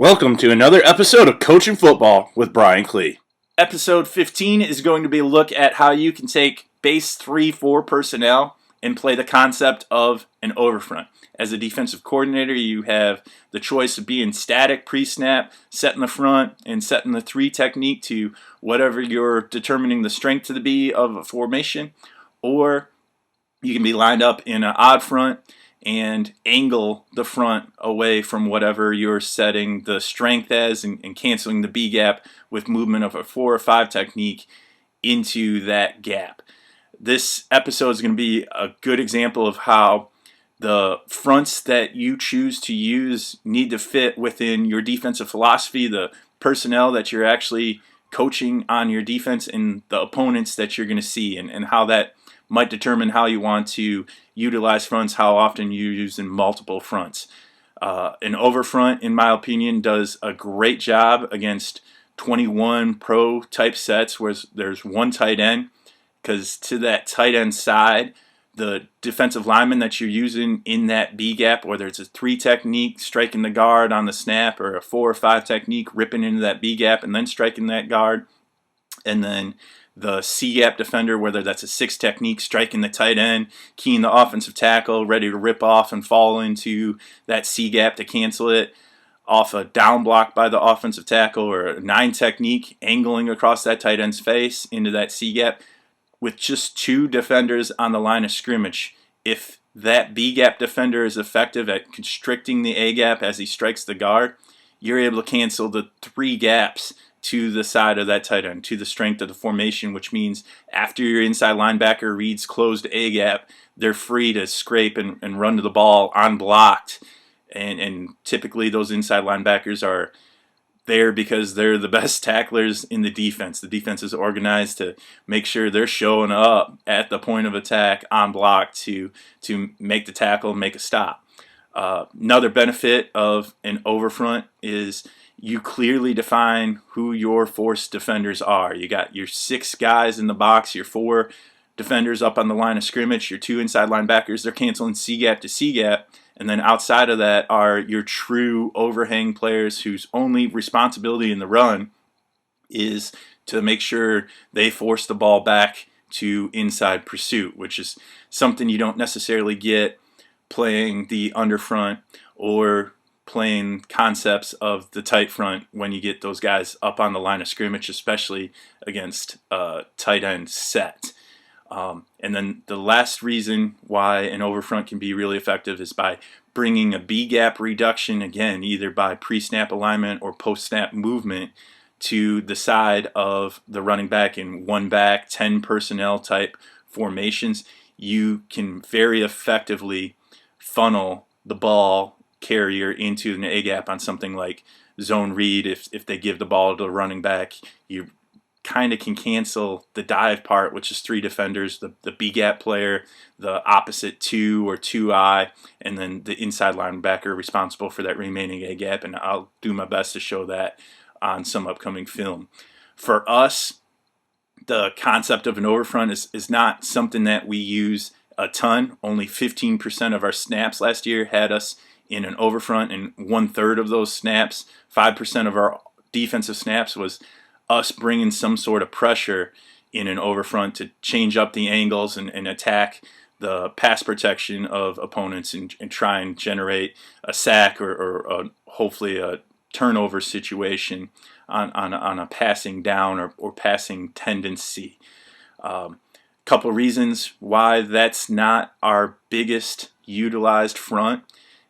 Welcome to another episode of Coaching Football with Brian Clee. Episode 15 is going to be a look at how you can take base 3-4 personnel and play the concept of an overfront. As a defensive coordinator, you have the choice of being static pre-snap, setting the front, and setting the 3 technique to whatever you're determining the strength to be of a formation, or you can be lined up in an odd front and angle the front away from whatever you're setting the strength as and canceling the B gap with movement of a 4 or 5 technique into that gap. This episode is going to be a good example of how the fronts that you choose to use need to fit within your defensive philosophy, the personnel that you're actually coaching on your defense, and the opponents that you're going to see, and how that might determine how you want to utilize fronts, how often you use in multiple fronts. An overfront, in my opinion, does a great job against 21 pro type sets where there's one tight end, because to that tight end side, the defensive lineman that you're using in that B gap, whether it's a 3 technique, striking the guard on the snap, or a 4 or 5 technique, ripping into that B gap and then striking that guard, and then the C gap defender, whether that's a 6 technique, striking the tight end, keying the offensive tackle, ready to rip off and fall into that C gap to cancel it off a down block by the offensive tackle, or a 9 technique, angling across that tight end's face into that C gap with just 2 defenders on the line of scrimmage. If that B gap defender is effective at constricting the A gap as he strikes the guard, you're able to cancel the 3 gaps to the side of that tight end, to the strength of the formation, which means after your inside linebacker reads closed A gap, they're free to scrape and run to the ball unblocked. And typically those inside linebackers are there because they're the best tacklers in the defense. The defense is organized to make sure they're showing up at the point of attack unblocked to make the tackle and make a stop. Another benefit of an overfront is you clearly define who your force defenders are. You got your 6 guys in the box, your 4 defenders up on the line of scrimmage, your 2 inside linebackers, they're canceling C gap to C gap, and then outside of that are your true overhang players whose only responsibility in the run is to make sure they force the ball back to inside pursuit, which is something you don't necessarily get playing the underfront or playing concepts of the tight front when you get those guys up on the line of scrimmage, especially against a tight end set. And then the last reason why an overfront can be really effective is by bringing a B gap reduction, again, either by pre-snap alignment or post-snap movement, to the side of the running back in 1 back, 10 personnel type formations. You can very effectively funnel the ball carrier into an A gap on something like zone read. If they give the ball to the running back, you kind of can cancel the dive part, which is 3 defenders, the B gap player, the opposite 2 or 2I, and then the inside linebacker responsible for that remaining A gap. And I'll do my best to show that on some upcoming film. For us, the concept of an overfront is not something that we use a ton. Only 15% of our snaps last year had us in an overfront, and 1/3 of those snaps, 5% of our defensive snaps, was us bringing some sort of pressure in an overfront to change up the angles and attack the pass protection of opponents and try and generate a sack or hopefully a turnover situation on a passing down or passing tendency. Couple reasons why that's not our biggest utilized front.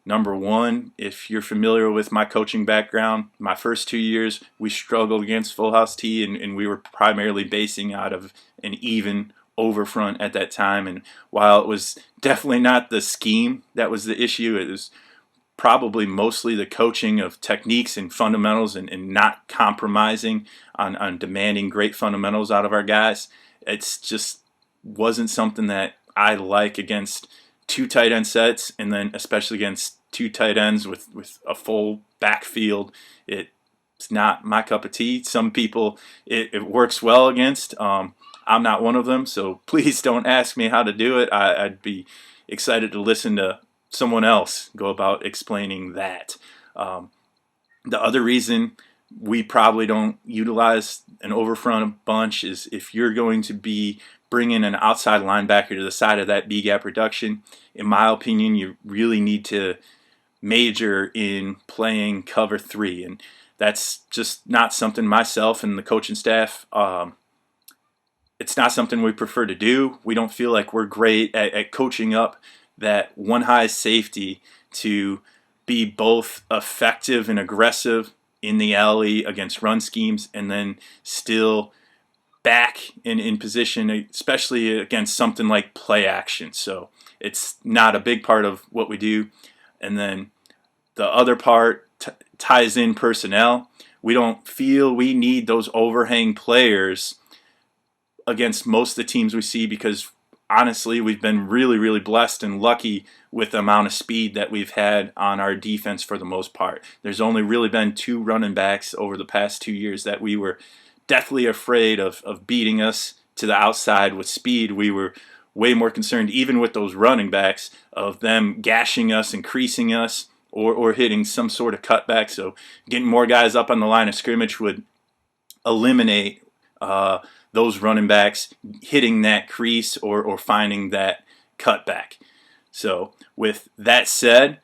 Number one, if you're familiar with my coaching background, my first 2 years we struggled against full house T, and we were primarily basing out of an even overfront at that time. And while it was definitely not the scheme that was the issue, it was probably mostly the coaching of techniques and fundamentals and not compromising on demanding great fundamentals out of our guys. It's just wasn't something that I like against 2 tight end sets, and then especially against 2 tight ends with a full backfield. It's not my cup of tea. Some people it works well against. I'm not one of them, so please don't ask me how to do it. I'd be excited to listen to someone else go about explaining that. The other reason we probably don't utilize an overfront a bunch is if you're going to be bringing an outside linebacker to the side of that B gap reduction, in my opinion, you really need to major in playing cover 3, and that's just not something myself and the coaching staff, it's not something we prefer to do. We don't feel like we're great at coaching up that one high safety to be both effective and aggressive in the alley against run schemes, and then still back in position, especially against something like play action. So it's not a big part of what we do. And then the other part ties in personnel. We don't feel we need those overhang players against most of the teams we see, because honestly, we've been really, really blessed and lucky with the amount of speed that we've had on our defense for the most part. There's only really been 2 running backs over the past 2 years that we were deathly afraid of beating us to the outside with speed. We were way more concerned, even with those running backs, of them gashing us and creasing us, or hitting some sort of cutback. So getting more guys up on the line of scrimmage would eliminate those running backs hitting that crease or finding that cutback. So with that said,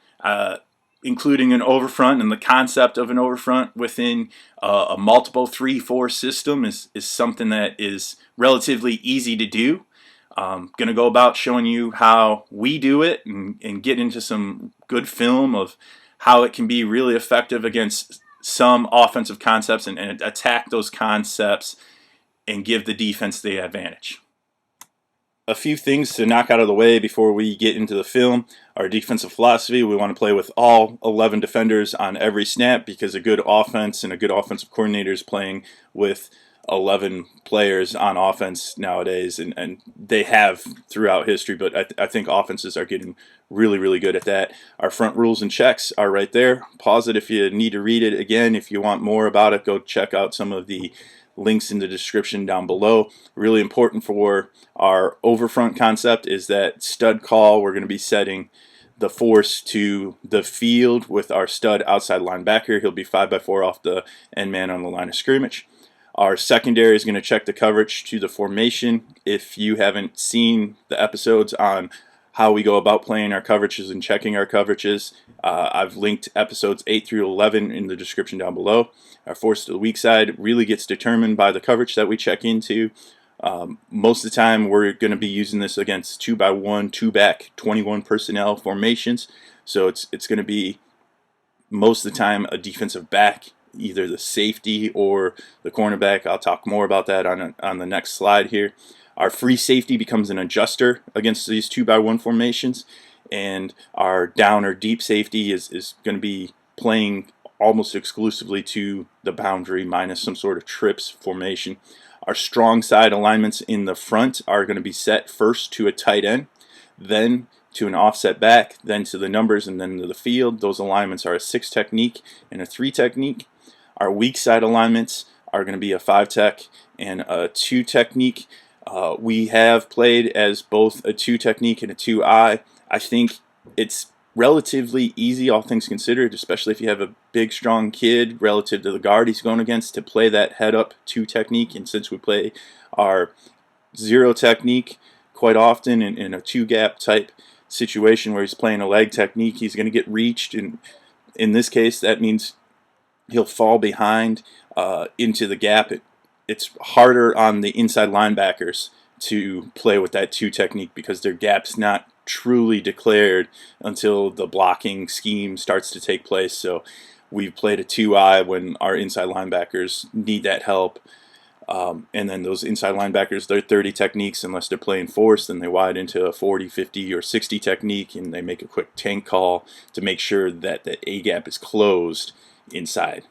including an overfront and the concept of an overfront within a multiple 3-4 system is something that is relatively easy to do. Going to go about showing you how we do it, and get into some good film of how it can be really effective against some offensive concepts, and attack those concepts and give the defense the advantage. A few things to knock out of the way before we get into the film. Our defensive philosophy: we want to play with all 11 defenders on every snap, because a good offense and a good offensive coordinator is playing with 11 players on offense nowadays, and they have throughout history, but I think offenses are getting really, really good at that. Our front rules and checks are right there. Pause it if you need to read it again. If you want more about it, go check out some of the links in the description down below. Really important for our overfront concept is that stud call. We're going to be setting the force to the field with our stud outside linebacker. He'll be 5x4 off the end man on the line of scrimmage. Our secondary is going to check the coverage to the formation. If you haven't seen the episodes on how we go about playing our coverages and checking our coverages, I've linked episodes 8 through 11 in the description down below. Our force to the weak side really gets determined by the coverage that we check into. Most of the time we're going to be using this against 2x1, 2-back, 21 personnel formations. So it's going to be most of the time a defensive back, either the safety or the cornerback. I'll talk more about that on the next slide here. Our free safety becomes an adjuster against these 2x1 formations, and our down or deep safety is going to be playing almost exclusively to the boundary minus some sort of trips formation. Our strong side alignments in the front are going to be set first to a tight end, then to an offset back, then to the numbers, and then to the field. Those alignments are a 6 technique and a 3 technique. Our weak side alignments are going to be a 5 tech and a 2 technique. We have played as both a 2 technique and a 2-eye. I think it's relatively easy, all things considered, especially if you have a big, strong kid relative to the guard he's going against, to play that head-up 2 technique. And since we play our 0 technique quite often in a 2-gap type situation where he's playing a leg technique, he's going to get reached, and in this case that means he'll fall behind into the gap. It's harder on the inside linebackers to play with that 2 technique because their gap's not truly declared until the blocking scheme starts to take place. So we've played a 2-eye when our inside linebackers need that help. And then those inside linebackers, they're 30 techniques unless they're playing force. Then they wide into a 40, 50, or 60 technique, and they make a quick tank call to make sure that the A gap is closed inside.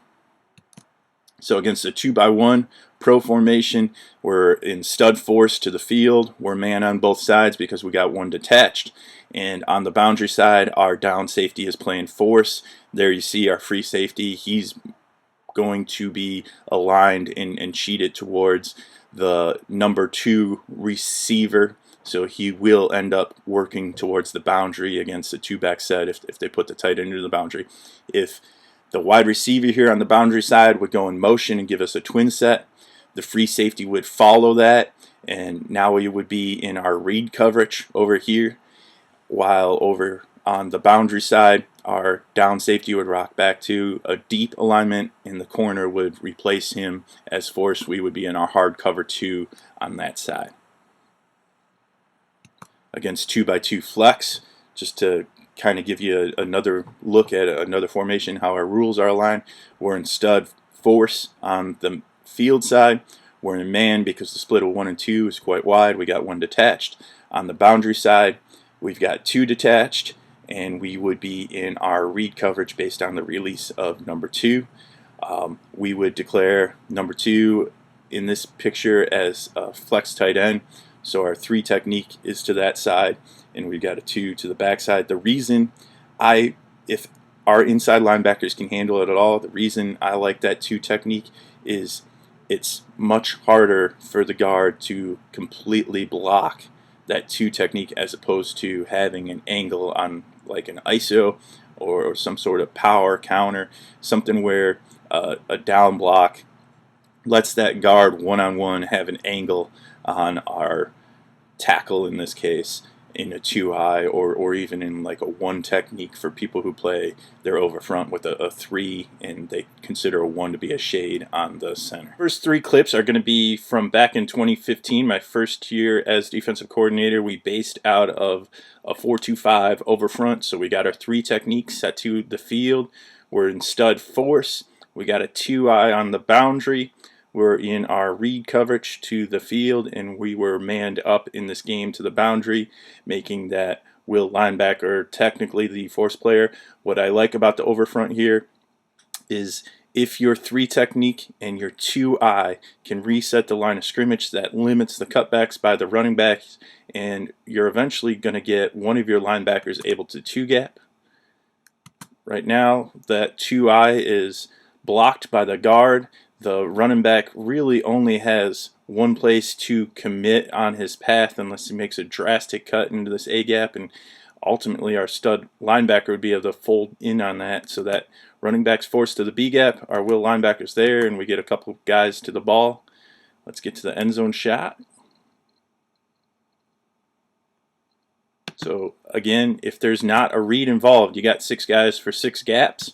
So against a 2x1 pro formation, we're in stud force to the field. We're man on both sides because we got 1 detached. And on the boundary side, our down safety is playing force. There you see our free safety. He's going to be aligned and cheated towards the number 2 receiver. So he will end up working towards the boundary against a 2-back set if they put the tight end into the boundary. If The wide receiver here on the boundary side would go in motion and give us a twin set. The free safety would follow that, and now we would be in our read coverage over here, while over on the boundary side, our down safety would rock back to a deep alignment, and the corner would replace him as force. We would be in our hard cover 2 on that side. Against 2x2 flex, just to kind of give you another look at another formation, how our rules are aligned. We're in stud force on the field side. We're in man because the split of 1 and 2 is quite wide. We got 1 detached. On the boundary side, we've got 2 detached, and we would be in our read coverage based on the release of number 2. We would declare number 2 in this picture as a flex tight end. So our 3 technique is to that side, and we've got a 2 to the backside. The reason if our inside linebackers can handle it at all, the reason I like that 2 technique is it's much harder for the guard to completely block that 2 technique as opposed to having an angle on like an ISO or some sort of power counter, something where a down block lets that guard one-on-one have an angle on our tackle in this case in a 2 high or even in like a 1 technique for people who play their over front with a 3 and they consider a 1 to be a shade on the center. First 3 clips are going to be from back in 2015, my first year as defensive coordinator. We based out of a 4-2-5 over front, so we got our 3 techniques set to the field. We're in stud force. We got a 2 eye on the boundary. We're in our read coverage to the field, and we were manned up in this game to the boundary, making that will linebacker technically the force player. What I like about the overfront here is if your 3 technique and your 2 eye can reset the line of scrimmage, that limits the cutbacks by the running backs, and you're eventually going to get one of your linebackers able to 2 gap. Right now, that 2 eye is blocked by the guard. The running back really only has one place to commit on his path unless he makes a drastic cut into this A gap, and ultimately our stud linebacker would be able to fold in on that so that running back's forced to the B gap, our will linebacker's there, and we get a couple guys to the ball. Let's get to the end zone shot. So again, if there's not a read involved, you got 6 guys for 6 gaps.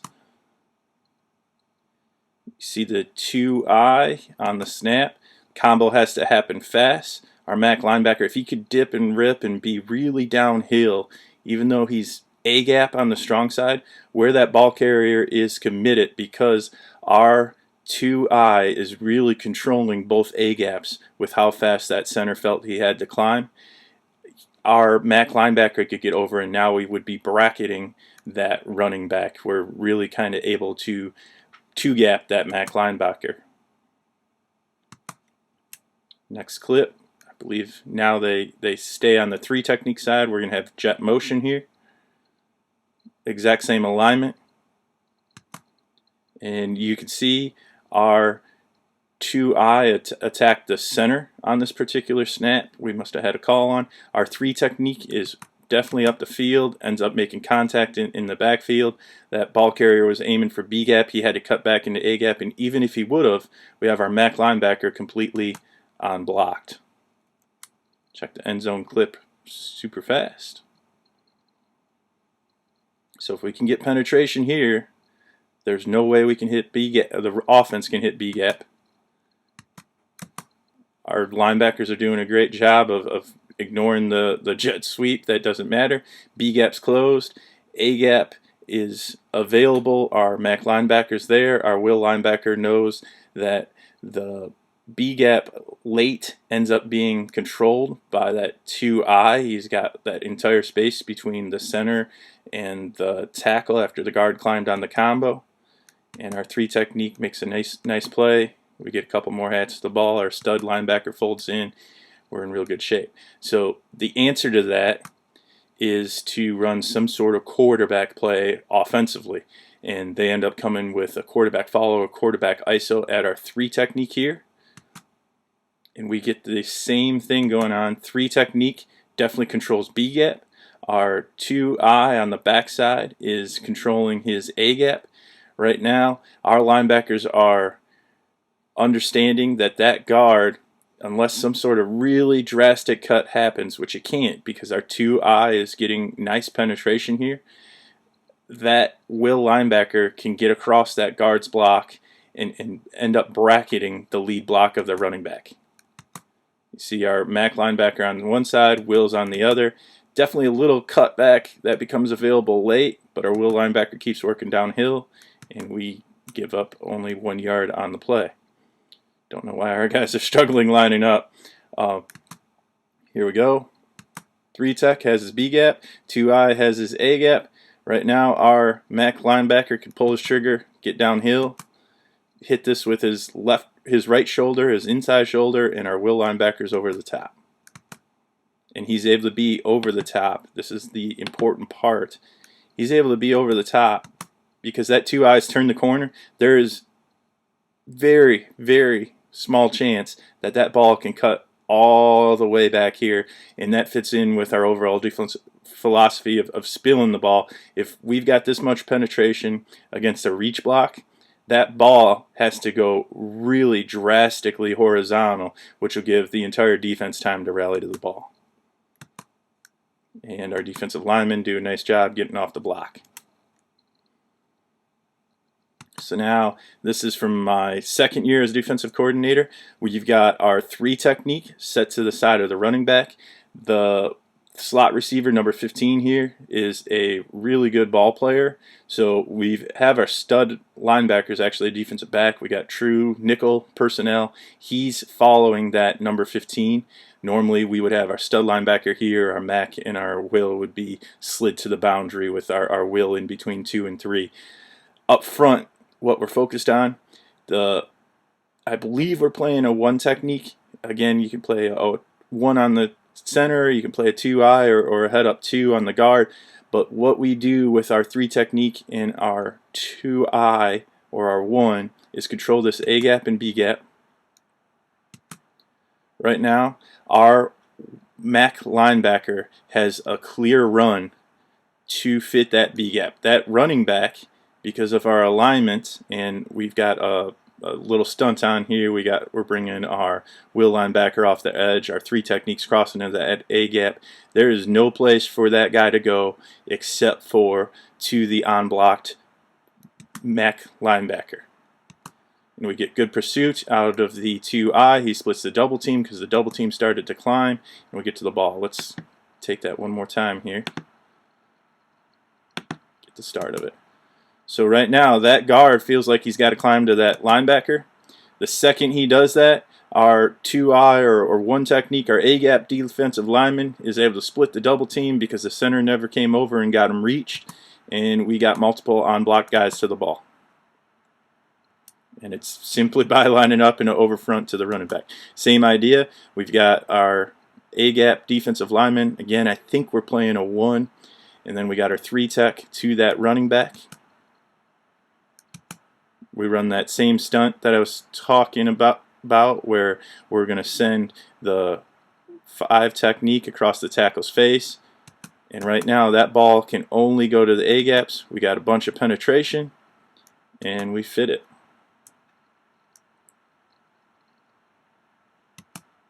See the 2 eye on the snap. Combo has to happen fast. Our MAC linebacker, if he could dip and rip and be really downhill, even though he's A gap on the strong side, where that ball carrier is committed, because our 2 eye is really controlling both A gaps with how fast that center felt he had to climb. Our MAC linebacker could get over, and now we would be bracketing that running back. We're really kind of able to 2 gap that MAC linebacker. Next clip, I believe now they stay on the 3 technique side. We're going to have jet motion here. Exact same alignment. And you can see our 2 eye attack the center on this particular snap. We must have had a call on. Our 3 technique is definitely up the field, ends up making contact in the backfield. That ball carrier was aiming for B gap. He had to cut back into A gap, and even if he would have, we have our MAC linebacker completely unblocked. Check the end zone clip super fast. So if we can get penetration here, there's no way we can hit B gap. The offense can hit B gap. Our linebackers are doing a great job of ignoring the jet sweep. That doesn't matter. B gap's closed. A gap is available. Our MAC linebacker's there. Our will linebacker knows that the B gap late ends up being controlled by that 2 eye. He's got that entire space between the center and the tackle after the guard climbed on the combo. And our 3 technique makes a nice play. We get a couple more hats to the ball. Our stud linebacker folds in. We're in real good shape. So the answer to that is to run some sort of quarterback play offensively. And they end up coming with a quarterback follow, a quarterback ISO at our 3 technique here. And we get the same thing going on. 3 technique definitely controls B gap. Our 2 eye on the backside is controlling his A gap. Right now, our linebackers are understanding that that guard, unless some sort of really drastic cut happens, which it can't because our 2I is getting nice penetration here, that will linebacker can get across that guard's block and end up bracketing the lead block of the running back. You see our Mac linebacker on one side, Will's on the other. Definitely a little cutback that becomes available late, but our Will linebacker keeps working downhill, and we give up only 1 yard on the play. Don't know why our guys are struggling lining up. Here we go. 3 tech has his B gap. 2I has his A gap. Right now, our Mac linebacker can pull his trigger, get downhill, hit this with his right shoulder, his inside shoulder, and our Will linebacker's over the top. And he's able to be over the top. This is the important part. He's able to be over the top because that 2I's turned the corner. There is very, very small chance that that ball can cut all the way back here, and that fits in with our overall defense philosophy of spilling the ball. If we've got this much penetration against a reach block, that ball has to go really drastically horizontal, which will give the entire defense time to rally to the ball. And our defensive linemen do a nice job getting off the block. So now, this is from my second year as defensive coordinator, where you've got our 3 technique set to the side of the running back. The slot receiver, number 15 here, is a really good ball player. So we have our stud linebackers, actually a defensive back. We got true nickel personnel. He's following that number 15. Normally we would have our stud linebacker here, our Mac and our Will would be slid to the boundary with our Will in between 2 and 3. Up front, what we're focused on, I believe we're playing a 1 technique. Again, you can play a 1 on the center, you can play a 2I or a head up 2 on the guard. But what we do with our 3 technique and our 2I or our 1 is control this A gap and B gap. Right now, our Mac linebacker has a clear run to fit that B gap. That running back, because of our alignment, and we've got a little stunt on here. We're bringing our Will linebacker off the edge. Our 3 techniques crossing into that A gap. There is no place for that guy to go except for to the unblocked Mac linebacker. And we get good pursuit out of the 2I. He splits the double team because the double team started to climb, and we get to the ball. Let's take that one more time here. Get the start of it. So right now, that guard feels like he's got to climb to that linebacker. The second he does that, our 2I or 1 technique, our A-gap defensive lineman is able to split the double team because the center never came over and got him reached, and we got multiple unblocked guys to the ball. And it's simply by lining up in an over front to the running back. Same idea. We've got our A-gap defensive lineman. Again, I think we're playing a 1. And then we got our 3 tech to that running back. We run that same stunt that I was talking about where we're going to send the 5 technique across the tackle's face. And right now that ball can only go to the A-gaps. We got a bunch of penetration, and we fit it.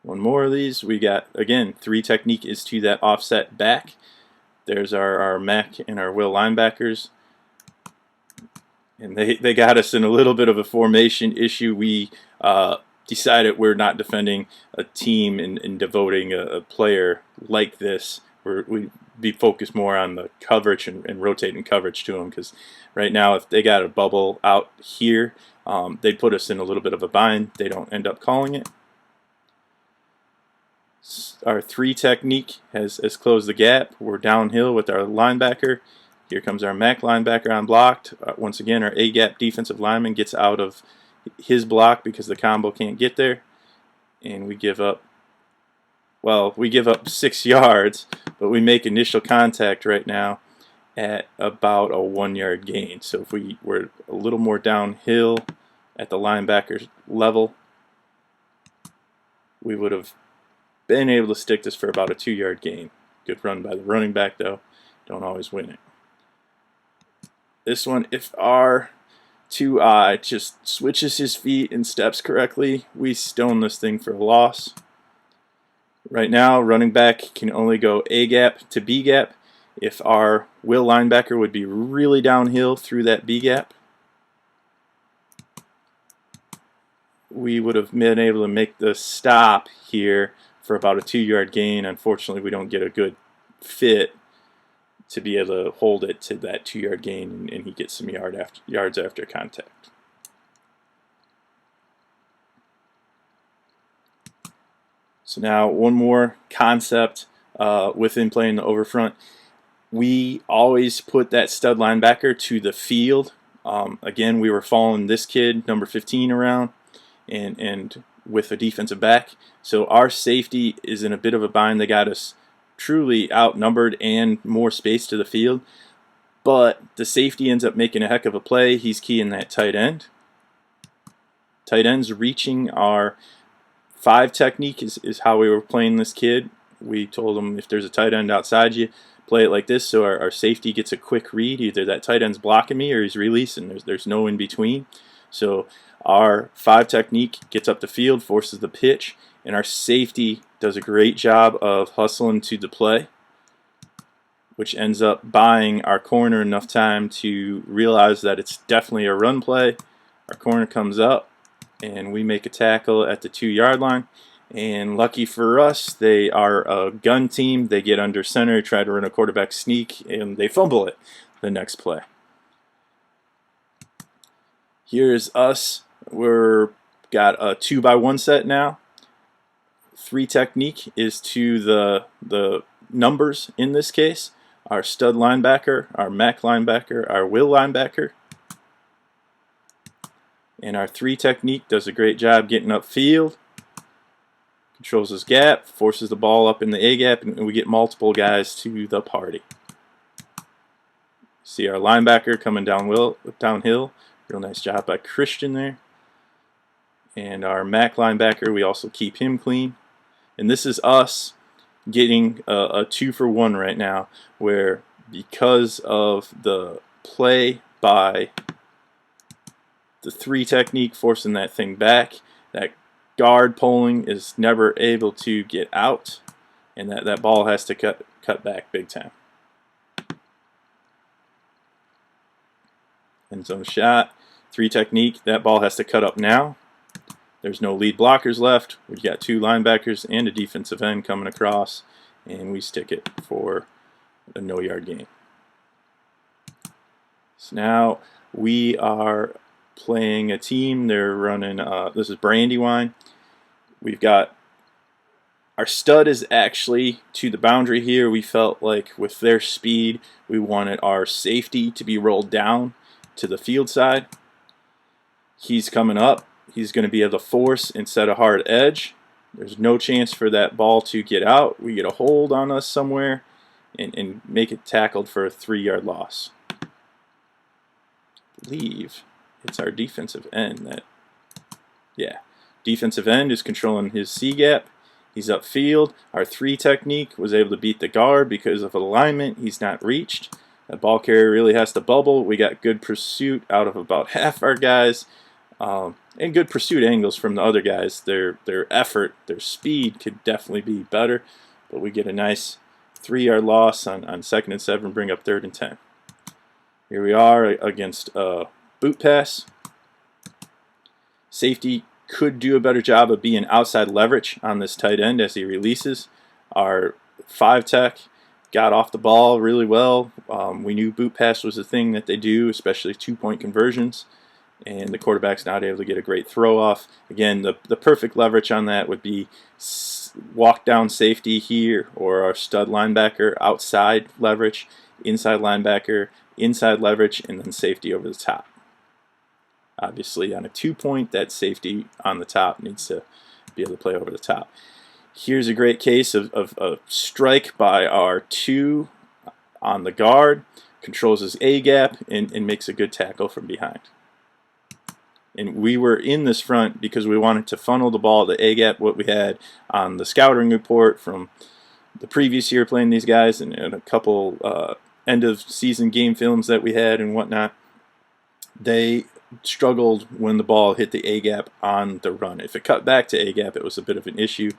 One more of these. We got, again, 3 technique is to that offset back. There's our Mac and our Will linebackers. And they got us in a little bit of a formation issue. We decided we're not defending a team and devoting a player like this. We'd be focused more on the coverage and rotating coverage to them, because right now if they got a bubble out here, they'd put us in a little bit of a bind. They don't end up calling it. Our 3 technique has closed the gap. We're downhill with our linebacker. Here comes our Mac linebacker unblocked. Once again, our A-gap defensive lineman gets out of his block because the combo can't get there. And we give up, well, we give up 6 yards, but we make initial contact right now at about a 1 yard gain. So if we were a little more downhill at the linebacker level, we would have been able to stick this for about a 2 yard gain. Good run by the running back, though. Don't always win it. This one, if our 2-eye just switches his feet and steps correctly. We stone this thing for a loss. Right now, running back can only go A gap to B gap. If our will linebacker would be really downhill through that B gap, we would have been able to make the stop here for about a 2-yard gain. Unfortunately, we don't get a good fit to be able to hold it to that 2-yard gain, and he gets some yards after contact. So now one more concept within playing the overfront. We always put that stud linebacker to the field. Again, we were following this kid, number 15, around, and with a defensive back. So our safety is in a bit of a bind. They got us truly outnumbered and more space to the field. But the safety ends up making a heck of a play. He's keying that tight end. Tight end's reaching our 5 technique is how we were playing this kid. We told him if there's a tight end outside you, play it like this so our safety gets a quick read. Either that tight end's blocking me or he's releasing. There's no in between. So our 5 technique gets up the field, forces the pitch, and our safety does a great job of hustling to the play, which ends up buying our corner enough time to realize that it's definitely a run play. Our corner comes up, and we make a tackle at the 2-yard line. And lucky for us, they are a gun team. They get under center, try to run a quarterback sneak, and they fumble it the next play. Here's us. We're got a 2-by-1 set now. 3 technique is to the numbers in this case. Our stud linebacker, our MAC linebacker, our will linebacker. And our 3 technique does a great job getting upfield. Controls his gap, forces the ball up in the A gap, and we get multiple guys to the party. See our linebacker coming downhill. Real nice job by Christian there. And our MAC linebacker, we also keep him clean. And this is us getting a 2-for-1 right now, where because of the play by the 3 technique forcing that thing back, that guard pulling is never able to get out, and that ball has to cut back big time. End zone shot, 3 technique, that ball has to cut up now. There's no lead blockers left. We've got 2 linebackers and a defensive end coming across, and we stick it for a no-yard gain. So now we are playing a team. They're running, this is Brandywine. We've got our stud is actually to the boundary here. We felt like with their speed, we wanted our safety to be rolled down to the field side. He's coming up. He's going to be able to force and set a hard edge. There's no chance for that ball to get out. We get a hold on us somewhere and make it tackled for a 3-yard loss. I believe it's our defensive end defensive end is controlling his C gap. He's upfield. Our 3 technique was able to beat the guard because of alignment. He's not reached. The ball carrier really has to bubble. We got good pursuit out of about half our guys. And good pursuit angles from the other guys. Their effort, their speed could definitely be better, but we get a nice 3-yard loss on 2nd and 7, bring up 3rd and 10. Here we are against boot pass. Safety could do a better job of being outside leverage on this tight end as he releases. Our 5 tech got off the ball really well. We knew boot pass was a thing that they do, especially 2-point conversions. And the quarterback's not able to get a great throw off. Again, the perfect leverage on that would be walk down safety here, or our stud linebacker outside leverage, inside linebacker, inside leverage, and then safety over the top. Obviously, on a 2-point, that safety on the top needs to be able to play over the top. Here's a great case of a strike by our 2 on the guard, controls his A gap, and makes a good tackle from behind. And we were in this front because we wanted to funnel the ball to A gap, what we had on the scouting report from the previous year playing these guys, and a couple end of season game films that we had and whatnot. They struggled when the ball hit the A-gap on the run. If it cut back to A-gap, it was a bit of an issue.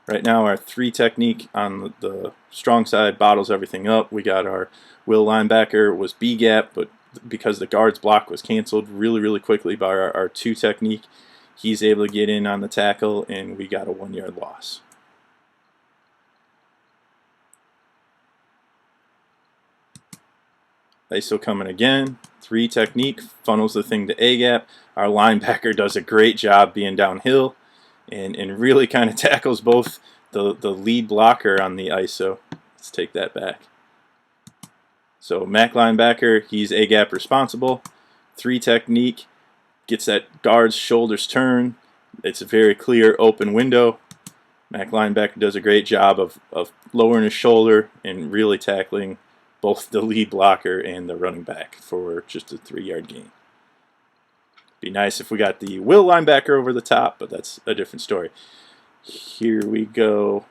Right now, our 3 technique on the strong side bottles everything up. We got our will linebacker was B-gap, but because the guard's block was canceled really quickly by our 2 technique, he's able to get in on the tackle, and we got a 1-yard loss. ISO coming again. 3 technique, funnels the thing to A-gap. Our linebacker does a great job being downhill and really kind of tackles both the lead blocker on the ISO. Let's take that back. So Mac linebacker, he's A-gap responsible. 3 technique, gets that guard's shoulders turn. It's a very clear open window. Mac linebacker does a great job of lowering his shoulder and really tackling both the lead blocker and the running back for just a 3-yard gain. Be nice if we got the will linebacker over the top, but that's a different story. Here we go.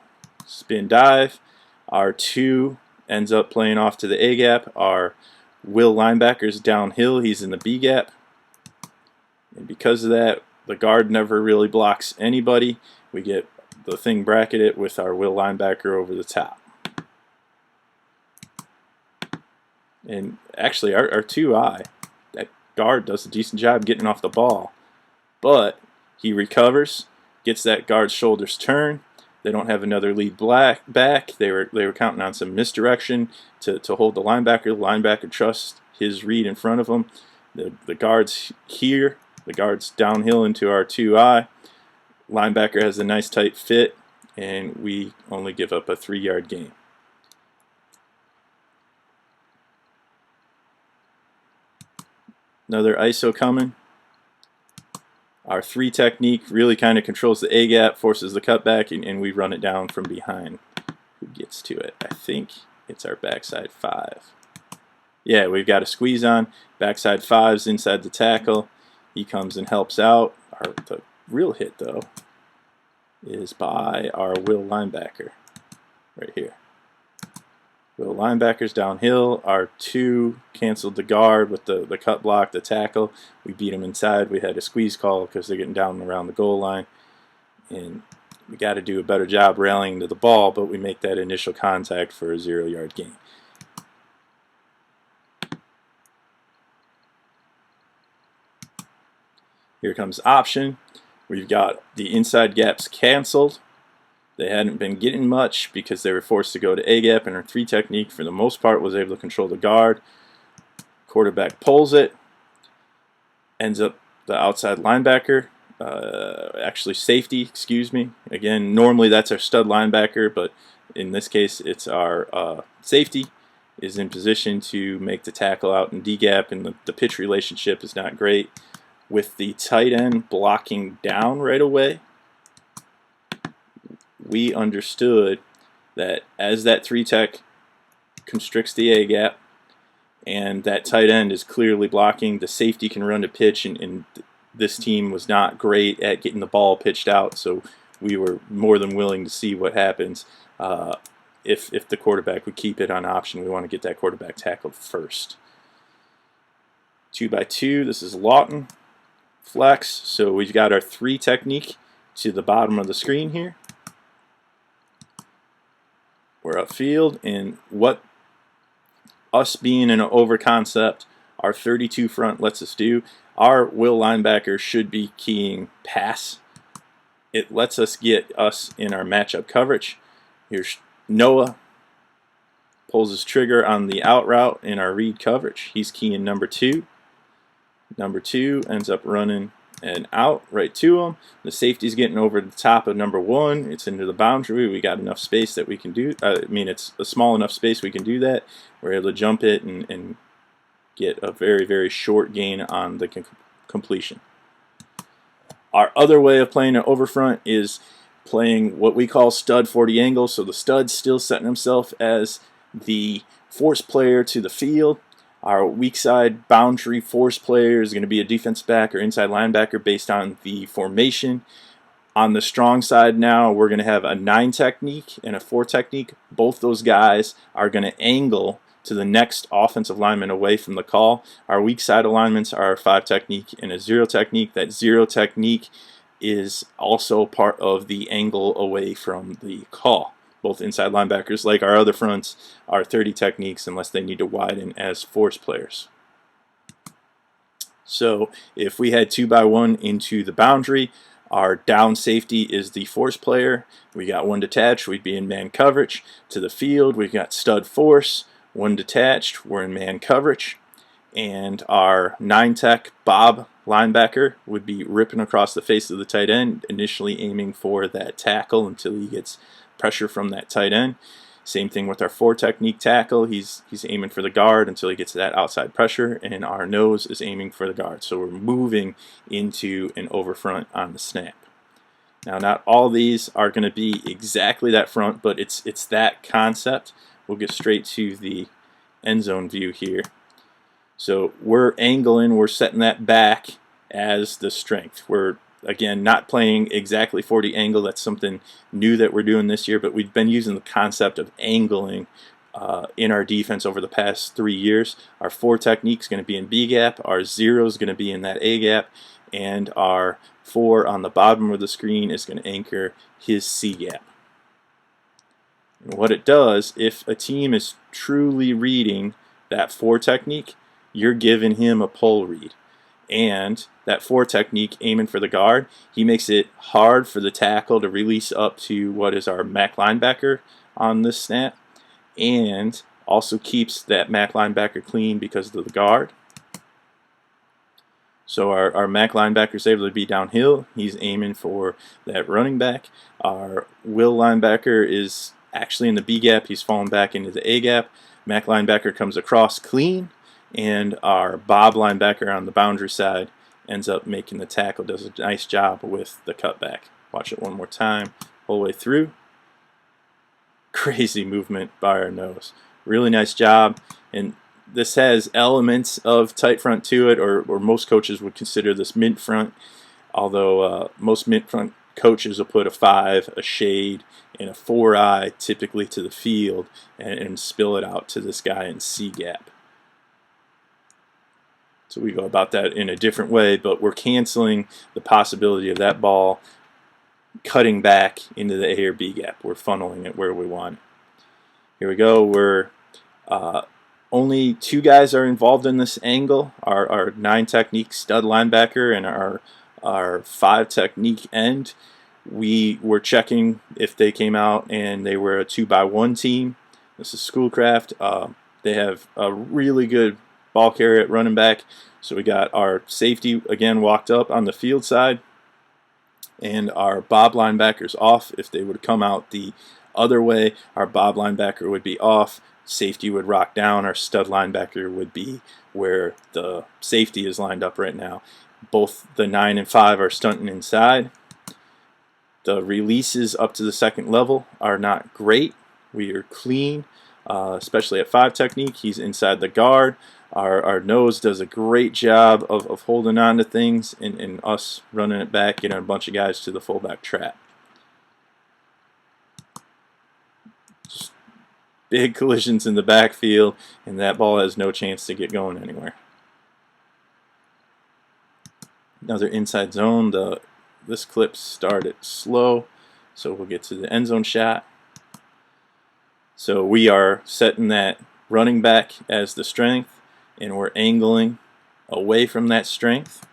Spin dive. Our 2 ends up playing off to the A-gap. Our will linebacker's downhill. He's in the B-gap. And because of that, the guard never really blocks anybody. We get the thing bracketed with our will linebacker over the top. And actually, our 2I, that guard does a decent job getting off the ball. But he recovers, gets that guard's shoulders turned. They don't have another lead back. They were counting on some misdirection to hold the linebacker. The linebacker trusts his read in front of him. The guard's here. The guard's downhill into our 2I. Linebacker has a nice tight fit, and we only give up a 3-yard gain. Another ISO coming. Our 3 technique really kind of controls the A-gap, forces the cutback, and we run it down from behind. Who gets to it? I think it's our backside 5. Yeah, we've got a squeeze on. Backside 5's inside the tackle. He comes and helps out. The real hit, though, is by our will linebacker right here. Will linebacker's downhill. Our 2 canceled the guard with the cut block, the tackle. We beat him inside. We had a squeeze call because they're getting down around the goal line. And we got to do a better job rallying to the ball, but we make that initial contact for a 0-yard gain. Here comes option. We've got the inside gaps canceled. They hadn't been getting much because they were forced to go to A-gap, and our 3 technique, for the most part, was able to control the guard. Quarterback pulls it. Ends up the outside linebacker. Actually, safety, excuse me. Again, normally that's our stud linebacker, but in this case, it's our safety is in position to make the tackle out in D-gap, and the pitch relationship is not great. With the tight end blocking down right away, we understood that as that 3 tech constricts the A-gap and that tight end is clearly blocking, the safety can run to pitch, and this team was not great at getting the ball pitched out, so we were more than willing to see what happens if the quarterback would keep it on option. We want to get that quarterback tackled first. 2x2, this is Lawton. Flex, so we've got our 3 technique to the bottom of the screen here. We're upfield, and what us being an over concept, our 32 front lets us do, our will linebacker should be keying pass. It lets us get us in our matchup coverage. Here's Noah, pulls his trigger on the out route in our read coverage. He's keying number 2. Number 2 ends up running and out right to him. The safety's getting over the top of number 1. It's into the boundary. We got enough space that we can do. It's a small enough space we can do that. We're able to jump it and get a very short gain on the completion. Our other way of playing an overfront is playing what we call stud 40 angle. So the stud's still setting himself as the force player to the field. Our weak side boundary force player is going to be a defense back or inside linebacker based on the formation. On the strong side now, we're going to have a 9 technique and a 4 technique. Both those guys are going to angle to the next offensive lineman away from the call. Our weak side alignments are a 5 technique and a 0 technique. That 0 technique is also part of the angle away from the call. Both inside linebackers, like our other fronts, are 30 techniques unless they need to widen as force players. So if we had 2x1 into the boundary, our down safety is the force player. We got 1 detached, we'd be in man coverage. To the field, we've got stud force, 1 detached, we're in man coverage. And our 9 tech Bob linebacker would be ripping across the face of the tight end, initially aiming for that tackle until he gets pressure from that tight end. Same thing with our 4 technique tackle. He's aiming for the guard until he gets that outside pressure, and our nose is aiming for the guard. So we're moving into an over front on the snap. Now, not all these are going to be exactly that front, but it's that concept. We'll get straight to the end zone view here. So we're angling, we're setting that back as the strength. We're, again, not playing exactly 40 angle. That's something new that we're doing this year, but we've been using the concept of angling in our defense over the past 3 years. Our 4 technique is going to be in B gap, our 0 is going to be in that A gap, and our 4 on the bottom of the screen is going to anchor his C gap. And what it does, if a team is truly reading that 4 technique, you're giving him a pull read. And that 4 technique, aiming for the guard, he makes it hard for the tackle to release up to what is our MAC linebacker on this snap, and also keeps that MAC linebacker clean because of the guard. So our MAC linebacker is able to be downhill. He's aiming for that running back. Our will linebacker is actually in the B gap. He's falling back into the A gap. MAC linebacker comes across clean, and our Bob linebacker on the boundary side ends up making the tackle, does a nice job with the cutback. Watch it one more time, whole way through. Crazy movement by our nose. Really nice job, and this has elements of tight front to it, or most coaches would consider this mint front, although most mint front coaches will put a 5, a shade, and a 4-eye typically to the field and spill it out to this guy in C gap. So we go about that in a different way, but we're canceling the possibility of that ball cutting back into the A or B gap. We're funneling it where we want. Here we go. We're only 2 guys are involved in this angle. Our 9 technique stud linebacker and our 5 technique end. We were checking if they came out and they were a 2x1 team. This is Schoolcraft. They have a really good ball carrier at running back. So we got our safety again walked up on the field side, and our Bob linebackers off. If they would come out the other way, our Bob linebacker would be off. Safety would rock down. Our stud linebacker would be where the safety is lined up right now. Both the 9 and 5 are stunting inside. The releases up to the second level are not great. We are clean, especially at 5 technique. He's inside the guard. Our nose does a great job of holding on to things, and us running it back, getting a bunch of guys to the fullback trap. Just big collisions in the backfield, and that ball has no chance to get going anywhere. Another inside zone. This clip started slow, so we'll get to the end zone shot. So we are setting that running back as the strength, and we're angling away from that strength.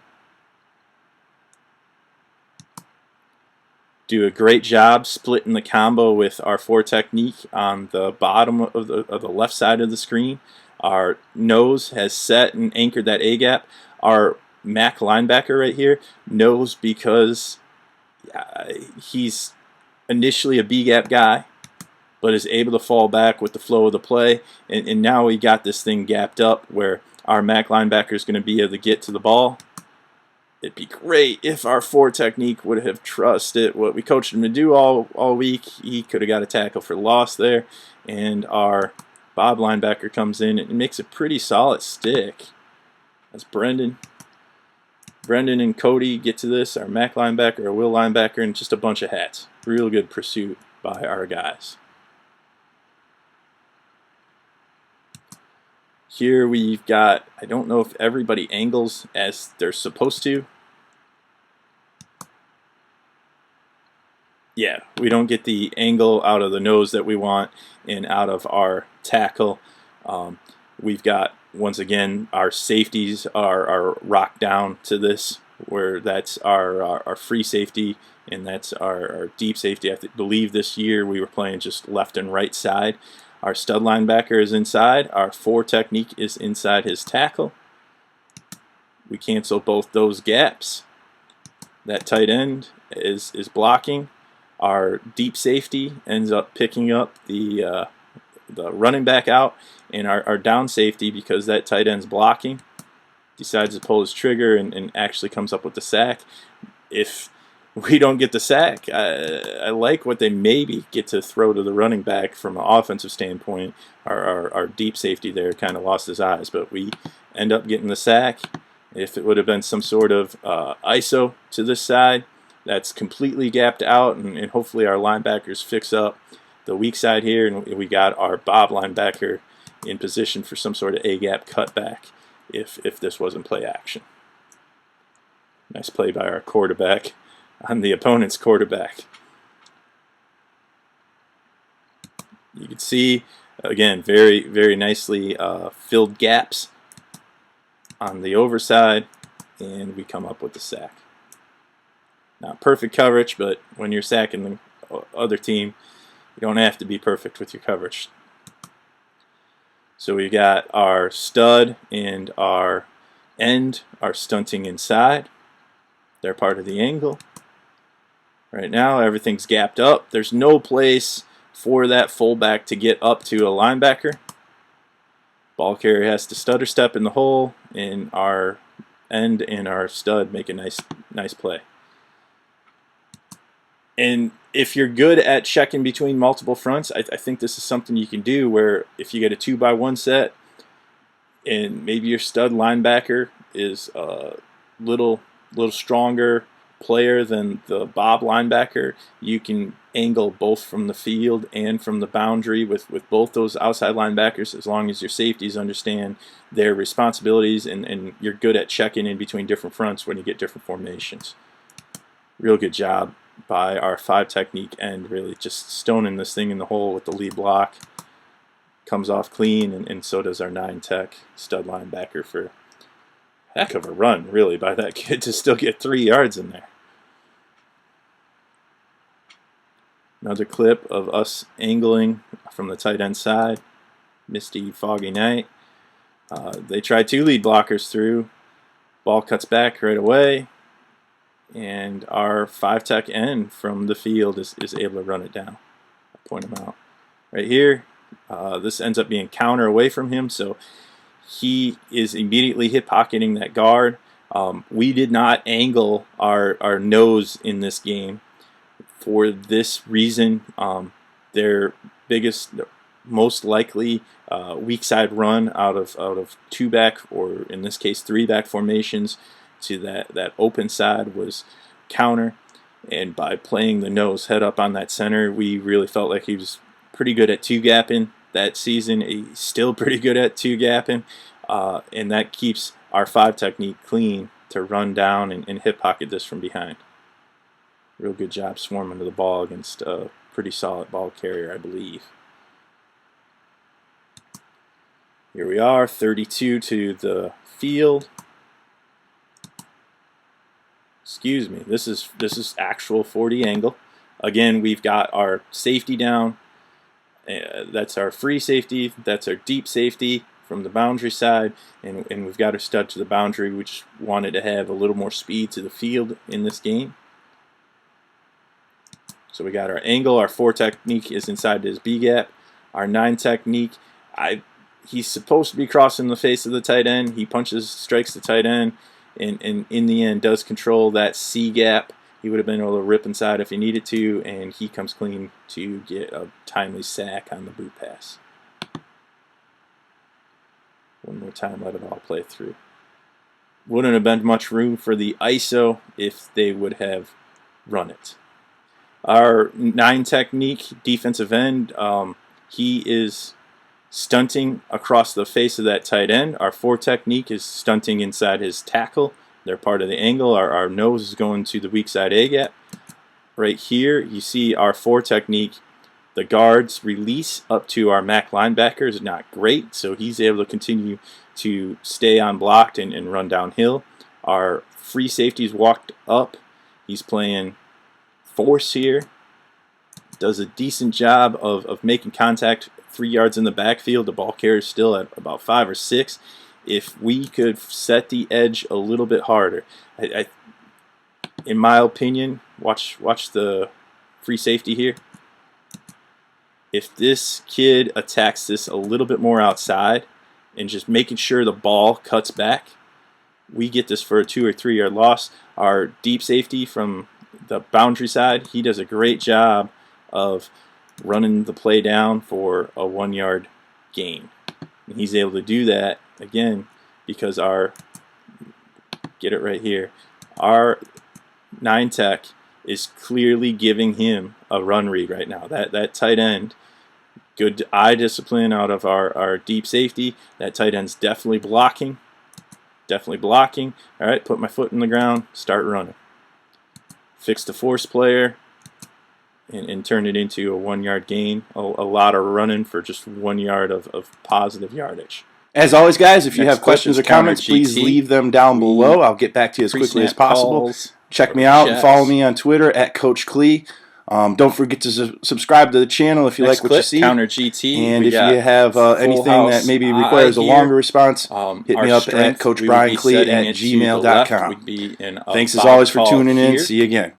Do a great job splitting the combo with our 4 technique on the bottom of the left side of the screen. Our nose has set and anchored that A gap. Our MAC linebacker right here knows because he's initially a B gap guy, but is able to fall back with the flow of the play, and now we got this thing gapped up where our MAC linebacker is going to be able to get to the ball. It'd be great if our 4 technique would have trusted what we coached him to do all week. He could have got a tackle for loss there, and our Bob linebacker comes in and makes a pretty solid stick. That's Brendan. Brendan and Cody get to this, our MAC linebacker, our Will linebacker, and just a bunch of hats. Real good pursuit by our guys. Here we've got, I don't know if everybody angles as they're supposed to. Yeah, we don't get the angle out of the nose that we want and out of our tackle. We've got, once again, our safeties are rocked down to this, where that's our free safety and that's our deep safety. I believe this year we were playing just left and right side. Our stud linebacker is inside. Our 4 technique is inside his tackle. We cancel both those gaps. That tight end is blocking. Our deep safety ends up picking up the running back out, and our down safety, because that tight end's blocking, decides to pull his trigger and actually comes up with the sack. If we don't get the sack, I like what they maybe get to throw to the running back from an offensive standpoint. Our deep safety there kind of lost his eyes, but we end up getting the sack. If it would have been some sort of ISO to this side, that's completely gapped out, and hopefully our linebackers fix up the weak side here, and we got our Bob linebacker in position for some sort of A-gap cutback if this wasn't play action. Nice play by our quarterback on the opponent's quarterback. You can see, again, very, very nicely filled gaps on the overside, and we come up with the sack. Not perfect coverage, but when you're sacking the other team, you don't have to be perfect with your coverage. So we got our stud and our end are stunting inside. They're part of the angle. Right now, everything's gapped up. There's no place for that fullback to get up to a linebacker. Ball carrier has to stutter step in the hole, and our end and our stud make a nice play. And if you're good at checking between multiple fronts, I think this is something you can do, where if you get a 2x1 set and maybe your stud linebacker is a little stronger player than the Bob linebacker, you can angle both from the field and from the boundary with both those outside linebackers, as long as your safeties understand their responsibilities and you're good at checking in between different fronts when you get different formations. Real good job by our 5 technique end, really just stoning this thing in the hole with the lead block. Comes off clean, and so does our 9 tech stud linebacker for a heck of a run, really, by that kid to still get 3 yards in there. Another clip of us angling from the tight end side. Misty, foggy night. They tried 2 lead blockers through. Ball cuts back right away, and our 5 tech end from the field is able to run it down. I'll point him out right here. This ends up being counter away from him, so he is immediately hip pocketing that guard. We did not angle our nose in this game for this reason. Their biggest, most likely weak side run out of 2-back, or in this case 3-back formations, to that open side was counter, and by playing the nose head up on that center, we really felt like he was pretty good at 2-gapping that season. He's still pretty good at 2-gapping, and that keeps our 5 technique clean to run down and hip pocket this from behind. Real good job swarming to the ball against a pretty solid ball carrier, I believe. Here we are, 32 to the field. Excuse me, this is actual 40 angle. Again, we've got our safety down. That's our free safety. That's our deep safety from the boundary side, and we've got our stud to the boundary. We just wanted to have a little more speed to the field in this game. So we got our angle. Our 4 technique is inside his B gap. Our 9 technique, he's supposed to be crossing the face of the tight end. He strikes the tight end, and in the end does control that C gap. He would have been able to rip inside if he needed to, and he comes clean to get a timely sack on the boot pass. One more time, let it all play through. Wouldn't have been much room for the ISO if they would have run it. Our 9 technique defensive end, he is stunting across the face of that tight end. Our 4 technique is stunting inside his tackle. They're part of the angle. Our nose is going to the weak side A gap. Right here, you see our 4 technique. The guards release up to our MAC linebacker is not great, so he's able to continue to stay unblocked and run downhill. Our free safety's walked up. He's playing force here. Does a decent job of making contact 3 yards in the backfield. The ball carrier's still at about 5 or 6. If we could set the edge a little bit harder, in my opinion, watch the free safety here. If this kid attacks this a little bit more outside and just making sure the ball cuts back, we get this for a 2 or 3 yard loss. Our deep safety from the boundary side, he does a great job of running the play down for a 1 yard gain. And he's able to do that, again, because get it right here, our 9 tech is clearly giving him a run read right now. That tight end, good eye discipline out of our deep safety. That tight end's definitely blocking. Definitely blocking. All right, put my foot in the ground, start running. Fix the force player and turn it into a 1 yard gain. A lot of running for just 1 yard of positive yardage. As always, guys, if you Next have questions or clip is counter comments, please GT. leave them down below. I'll get back to you as quickly as possible. Check me out and follow me on Twitter at Coach Klee. Don't forget to subscribe to the channel if you like what you see. Counter GT. And if you have anything that maybe requires a longer response, hit me up at CoachBrianKlee@gmail.com. Thanks as always for tuning in. See you again.